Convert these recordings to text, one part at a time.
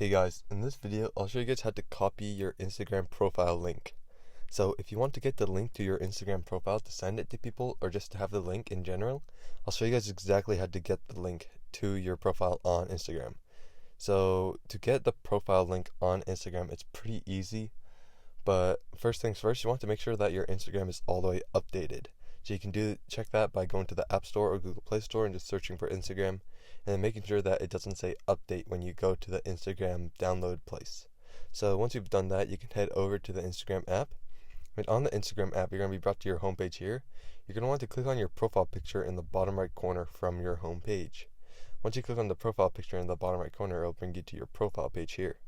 Hey guys, in this video I'll show you guys how to copy your Instagram profile link. So if you want to get the link to your Instagram profile to send it to people or just to have the link in general, I'll show you guys exactly how to get the link to your profile on Instagram. So to get the profile link on Instagram, it's pretty easy, but first things first, you want to make sure that your Instagram is all the way updated. So you can check that by going to the App Store or Google Play Store and just searching for Instagram, and then making sure that it doesn't say update when you go to the Instagram download place. So once you've done that, you can head over to the Instagram app. And on the Instagram app, you're going to be brought to your homepage here. You're going to want to click on your profile picture in the bottom right corner from your homepage. Once you click on the profile picture in the bottom right corner, it'll bring you to your profile page here.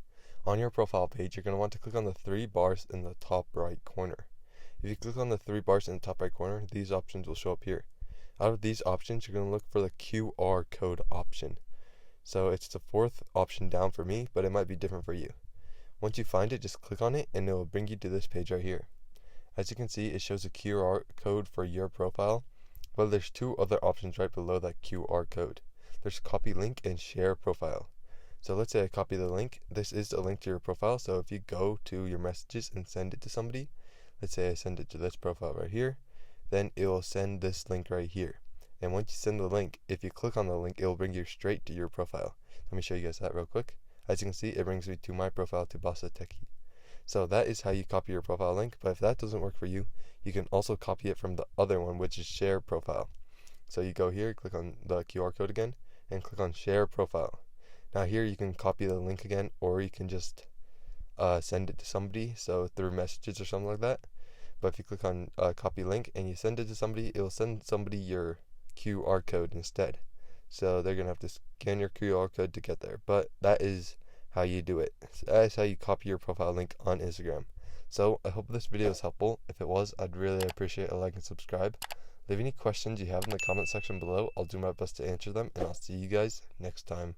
On your profile page, you're going to want to click on the three bars in the top right corner. If you click on the three bars in the top right corner, these options will show up here. Out of these options, you're going to look for the QR code option. So it's the fourth option down for me, but it might be different for you. Once you find it, just click on it and it will bring you to this page right here. As you can see, it shows a QR code for your profile, but there's two other options right below that QR code. There's copy link and share profile. So let's say I copy the link. This is the link to your profile, so if you go to your messages and send it to somebody, let's say I send it to this profile right here, then it will send this link right here. And once you send the link, if you click on the link, it will bring you straight to your profile. Let me show you guys that real quick. As you can see, it brings me to my profile, to Bossa Techie. So that is how you copy your profile link, but if that doesn't work for you, you can also copy it from the other one, which is share profile. So you go here, click on the QR code again, and click on share profile. Now here you can copy the link again, or you can just send it to somebody, so through messages or something like that. But if you click on copy link and you send it to somebody, it will send somebody your QR code instead. So they're going to have to scan your QR code to get there. But that is how you do it. So that is how you copy your profile link on Instagram. So I hope this video is helpful. If it was, I'd really appreciate a like and subscribe. Leave any questions you have in the comment section below. I'll do my best to answer them, and I'll see you guys next time.